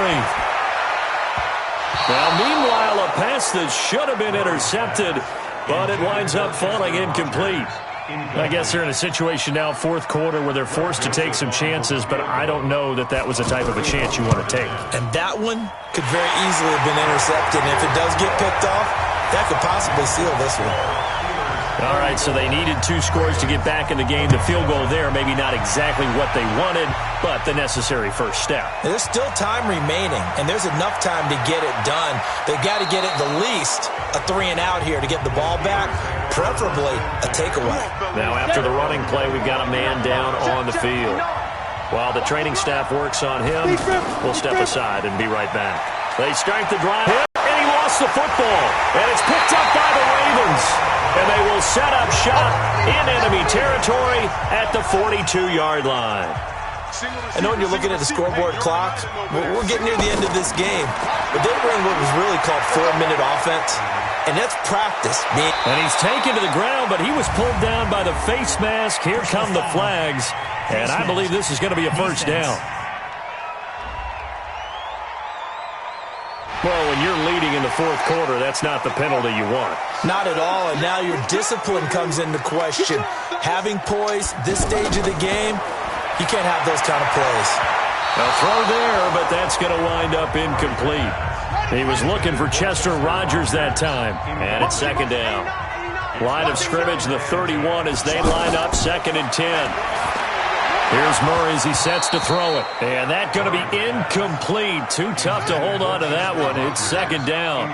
Now, meanwhile, a pass that should have been intercepted, but it winds up falling incomplete. I guess they're in a situation now, 4th quarter, where they're forced to take some chances, but I don't know that that was the type of a chance you want to take. And that one could very easily have been intercepted. And if it does get picked off, that could possibly seal this one. All right, so they needed 2 scores to get back in the game. The field goal there, maybe not exactly what they wanted, but the necessary first step. There's still time remaining, and there's enough time to get it done. They've got to get at the least a 3-and-out here to get the ball back, preferably a takeaway. Now, after the running play, we've got a man down on the field. While the training staff works on him, we'll step aside and be right back. They start the drive, and he lost the football, and it's picked up by the Ravens. And they will set up shop in enemy territory at the 42-yard line. I know when you're looking at the scoreboard clock, we're getting near the end of this game, but they ran what was really called 4-minute offense, and that's practice, man. And he's taken to the ground, but he was pulled down by the face mask. Here come the flags, and I believe this is going to be a first down. Well, when you're leading in the fourth quarter, that's not the penalty you want. Not at all, and now your discipline comes into question. Having poise this stage of the game, you can't have those kind of plays. A throw there, but that's going to wind up incomplete. He was looking for Chester Rogers that time, and it's second down. Line of scrimmage, the 31 as they line up, 2nd and 10. Here's Murray as he sets to throw it. And that's going to be incomplete. Too tough to hold on to that one. It's second down.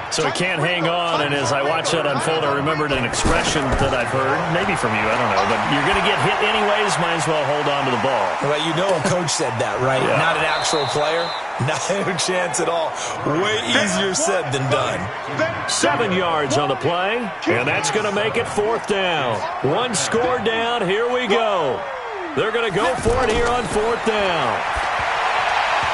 So he can't hang on. And as I watch that unfold, I remembered an expression that I've heard, maybe from you, I don't know. But you're going to get hit anyways, might as well hold on to the ball. Well, you know a coach said that, right? Yeah. Not an actual player. Not a chance at all. Way easier said than done. 7 yards on the play. And that's going to make it 4th down. One score down. Here we go. They're going to go for it here on 4th down.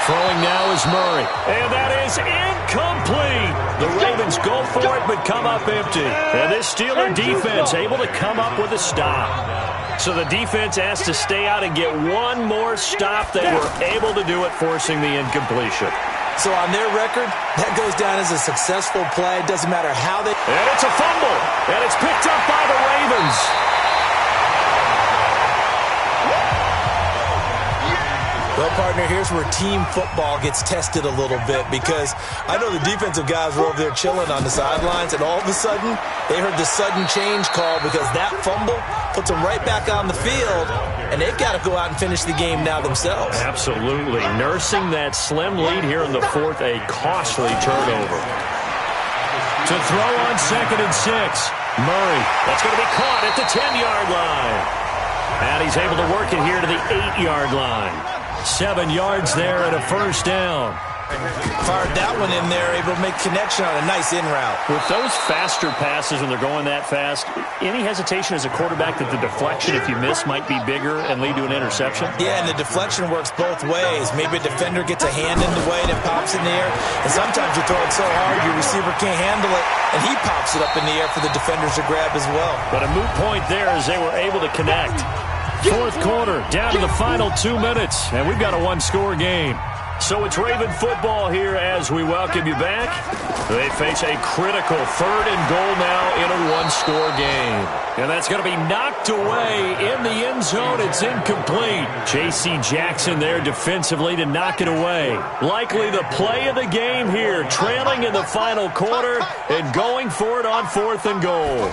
Throwing now is Murray. And that is incomplete. The Ravens go for it but come up empty. And this Steeler defense able to come up with a stop. So the defense has to stay out and get one more stop. They were able to do it, forcing the incompletion. So on their record, that goes down as a successful play. It doesn't matter how they... And it's a fumble. And it's picked up by the Ravens. Well, partner, here's where team football gets tested a little bit, because I know the defensive guys were over there chilling on the sidelines, and all of a sudden, they heard the sudden change call because that fumble puts them right back on the field, and they've got to go out and finish the game now themselves. Absolutely. Nursing that slim lead here in the 4th, a costly turnover. To throw on 2nd and 6. Murray, that's going to be caught at the 10-yard line. And he's able to work it here to the 8-yard line. 7 yards there and a first down. Fired that one in there, able to make connection on a nice in route. With those faster passes when they're going that fast, any hesitation as a quarterback that the deflection, if you miss, might be bigger and lead to an interception? Yeah, and the deflection works both ways. Maybe a defender gets a hand in the way and it pops in the air. And sometimes you throw it so hard your receiver can't handle it, and he pops it up in the air for the defenders to grab as well. But a moot point there as they were able to connect. 4th quarter, down to the final 2 minutes, and we've got a one-score game. So it's Raven football here as we welcome you back. They face a critical 3rd and goal now in a one-score game. And that's going to be knocked away in the end zone. It's incomplete. J.C. Jackson there defensively to knock it away. Likely the play of the game here, trailing in the final quarter and going for it on 4th and goal.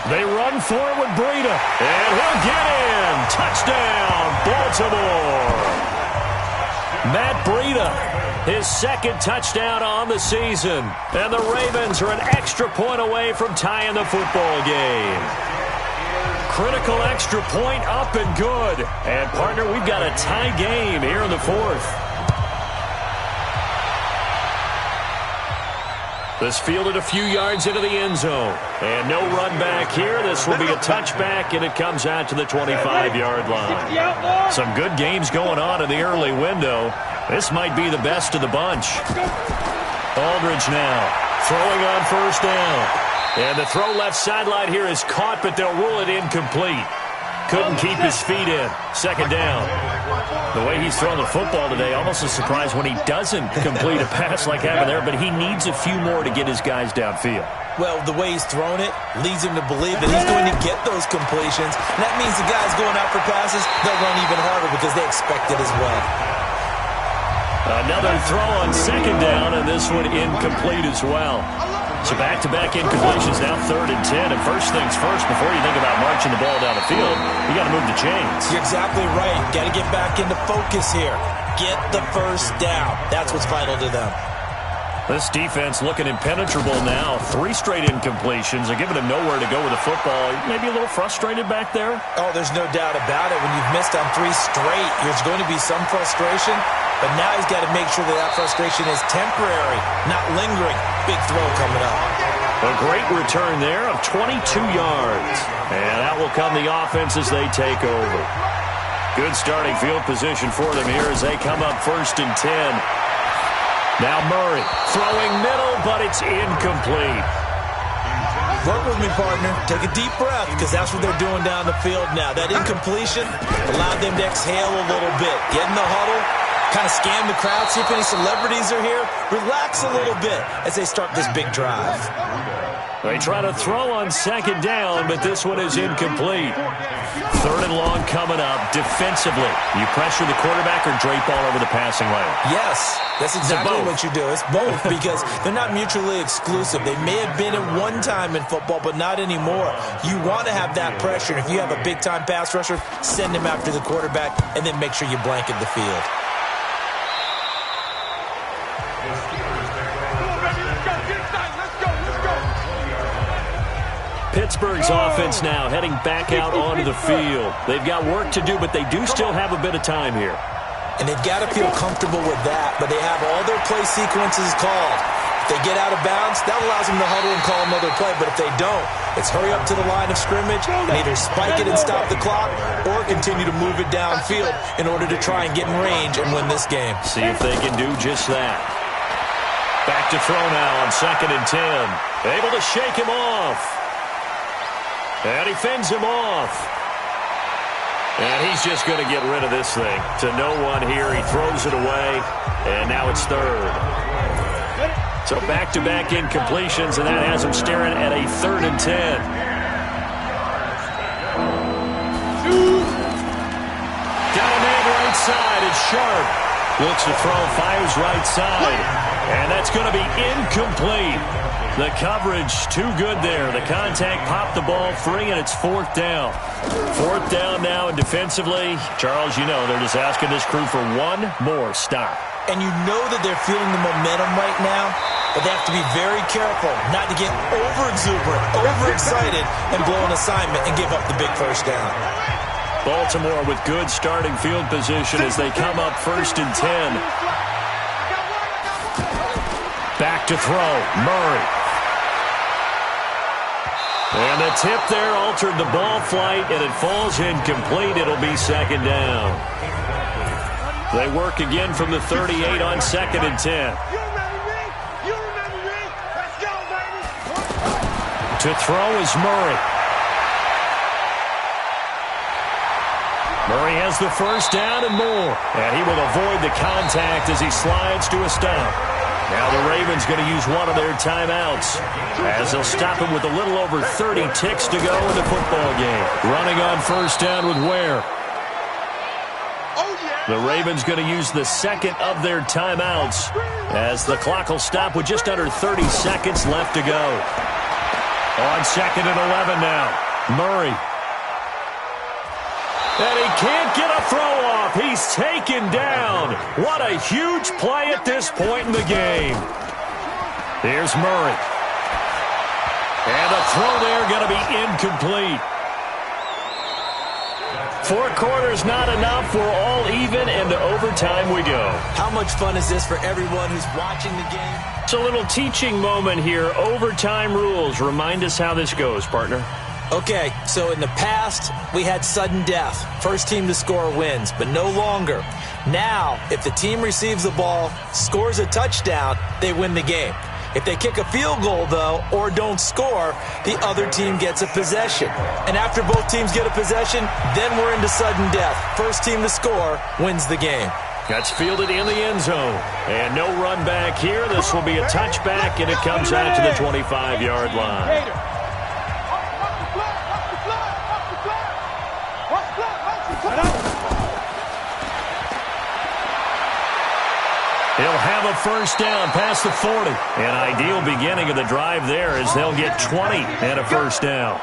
They run for it with Breida, and he'll get in. Touchdown, Baltimore. Matt Breida, his 2nd touchdown on the season. And the Ravens are an extra point away from tying the football game. Critical extra point up and good. And, partner, we've got a tie game here in the 4th. This fielded a few yards into the end zone. And no run back here. This will be a touchback, and it comes out to the 25-yard line. Some good games going on in the early window. This might be the best of the bunch. Aldridge now throwing on 1st down. And the throw left sideline here is caught, but they'll rule it incomplete. Couldn't keep his feet in. 2nd down. The way he's throwing the football today, almost a surprise when he doesn't complete a pass like happened there, but he needs a few more to get his guys downfield. Well, the way he's thrown it leads him to believe that he's going to get those completions. And that means the guys going out for passes, they'll run even harder because they expect it as well. Another throw on 2nd down, and this one incomplete as well. So back-to-back incompletions, now 3rd and 10. And first things first, before you think about marching the ball down the field, you got to move the chains. You're exactly right. Got to get back into focus here. Get the first down. That's what's vital to them. This defense looking impenetrable now. 3 straight incompletions. They're giving him nowhere to go with the football. Maybe a little frustrated back there? Oh, there's no doubt about it. When you've missed on 3 straight, there's going to be some frustration. But now he's got to make sure that frustration is temporary, not lingering. Big throw coming up. A great return there of 22 yards. And out will come the offense as they take over. Good starting field position for them here as they come up 1st and 10. Now Murray throwing middle, but it's incomplete. Work with me, partner. Take a deep breath, because that's what they're doing down the field now. That incompletion allowed them to exhale a little bit. Get in the huddle, kind of scan the crowd, see if any celebrities are here. Relax a little bit as they start this big drive. They try to throw on 2nd down, but this one is incomplete. 3rd and long coming up defensively. You pressure the quarterback or drape all over the passing lane? Yes, that's exactly what you do. It's both because they're not mutually exclusive. They may have been at one time in football, but not anymore. You want to have that pressure. And if you have a big-time pass rusher, send him after the quarterback and then make sure you blanket the field. Pittsburgh's offense now heading back out onto the field. They've got work to do, but they do still have a bit of time here. And they've got to feel comfortable with that, but they have all their play sequences called. If they get out of bounds, that allows them to huddle and call another play, but if they don't, it's hurry up to the line of scrimmage and either spike it and stop the clock or continue to move it downfield in order to try and get in range and win this game. See if they can do just that. Back to throw now on 2nd and 10. Able to shake him off. And he fends him off. And he's just going to get rid of this thing. To no one here. He throws it away. And now it's 3rd. So back-to-back incompletions, and that has him staring at a 3rd and 10. Got a man right side. It's Sharp. Looks to throw, fires right side. And that's going to be incomplete. The coverage too good there. The contact popped the ball free, and it's 4th down. 4th down now, and defensively, Charles, you know, they're just asking this crew for one more stop. And you know that they're feeling the momentum right now, but they have to be very careful not to get over-exuberant, overexcited, and blow an assignment and give up the big 1st down. Baltimore with good starting field position as they come up 1st and 10. Back to throw, Murray. And the tip there altered the ball flight, and it falls incomplete. It'll be 2nd down. They work again from the 38 on 2nd and 10. To throw is Murray. Murray has the 1st down and more. And he will avoid the contact as he slides to a stop. Now the Ravens going to use one of their timeouts as they'll stop him with a little over 30 ticks to go in the football game. Running on 1st down with Ware. The Ravens going to use the 2nd of their timeouts as the clock will stop with just under 30 seconds left to go. On 2nd and 11 now, Murray. And he can't get a throw off. He's taken down. What a huge play at this point in the game. Here's Murray. And the throw there going to be incomplete. 4 quarters not enough. We're all even, and to overtime we go. How much fun is this for everyone who's watching the game? It's a little teaching moment here. Overtime rules. Remind us how this goes, partner. Okay, so in the past, we had sudden death. 1st team to score wins, but no longer. Now, if the team receives the ball, scores a touchdown, they win the game. If they kick a field goal, though, or don't score, the other team gets a possession. And after both teams get a possession, then we're into sudden death. 1st team to score wins the game. That's fielded in the end zone. And no run back here. This will be a touchback, and it comes out to the 25-yard line. He'll have a 1st down past the 40. An ideal beginning of the drive there as they'll get 20 and a 1st down.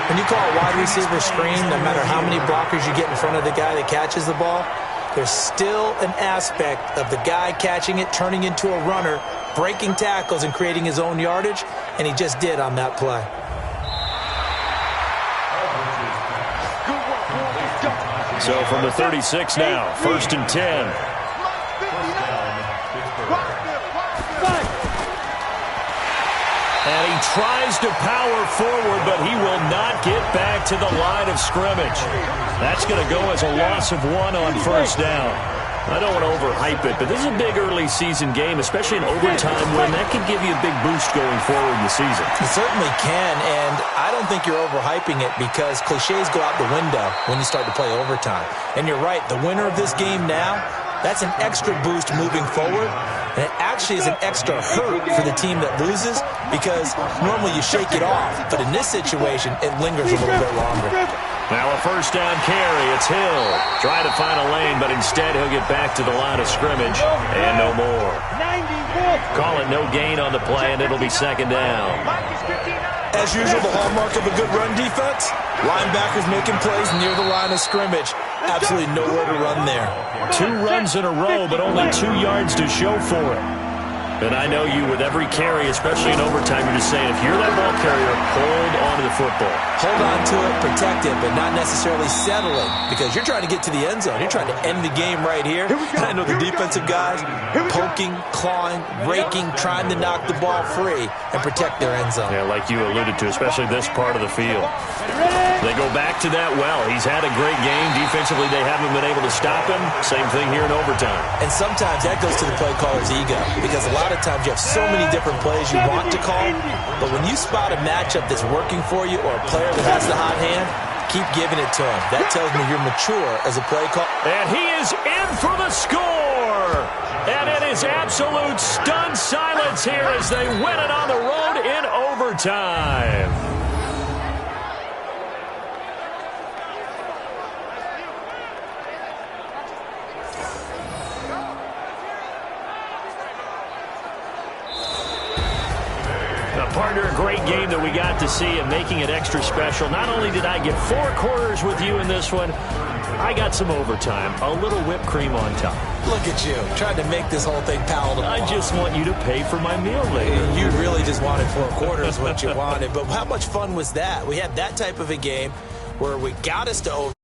When you call a wide receiver screen, no matter how many blockers you get in front of the guy that catches the ball, there's still an aspect of the guy catching it, turning into a runner, breaking tackles and creating his own yardage, and he just did on that play. So from the 36 now, 1st and 10. And he tries to power forward, but he will not get back to the line of scrimmage. That's going to go as a loss of 1 on first down. I don't want to overhype it, but this is a big early season game, especially an overtime win. That can give you a big boost going forward in the season. It certainly can, and I don't think you're overhyping it because cliches go out the window when you start to play overtime. And you're right, the winner of this game now, that's an extra boost moving forward, and it actually is an extra hurt for the team that loses because normally you shake it off, but in this situation, it lingers a little bit longer. Now a first down carry. It's Hill. Trying to find a lane, but instead he'll get back to the line of scrimmage and no more. Call it no gain on the play, and it'll be second down. As usual, the hallmark of a good run defense, linebackers making plays near the line of scrimmage. Absolutely nowhere to run there. 2 runs in a row, but only 2 yards to show for it. And I know you, with every carry, especially in overtime, you're just saying, if you're that ball carrier, hold on to the football. Hold on to it, protect it, but not necessarily settling because you're trying to get to the end zone. You're trying to end the game right here. I know the defensive guys poking, clawing, raking, trying to knock the ball free and protect their end zone. Yeah, like you alluded to, especially this part of the field. They go back to that well. He's had a great game. Defensively, they haven't been able to stop him. Same thing here in overtime. And sometimes that goes to the play caller's ego because a lot of times you have so many different plays you want to call, but when you spot a matchup that's working for you or a player that has the hot hand, keep giving it to him. That tells me you're mature as a play caller. And he is in for the score. And it is absolute stunned silence here as they win it on the road in overtime. Partner, a great game that we got to see and making it extra special. Not only did I get 4 quarters with you in this one, I got some overtime, a little whipped cream on top. Look at you, trying to make this whole thing palatable. I just want you to pay for my meal later. You really just wanted 4 quarters what you wanted, but how much fun was that? We had that type of a game where we got us to over.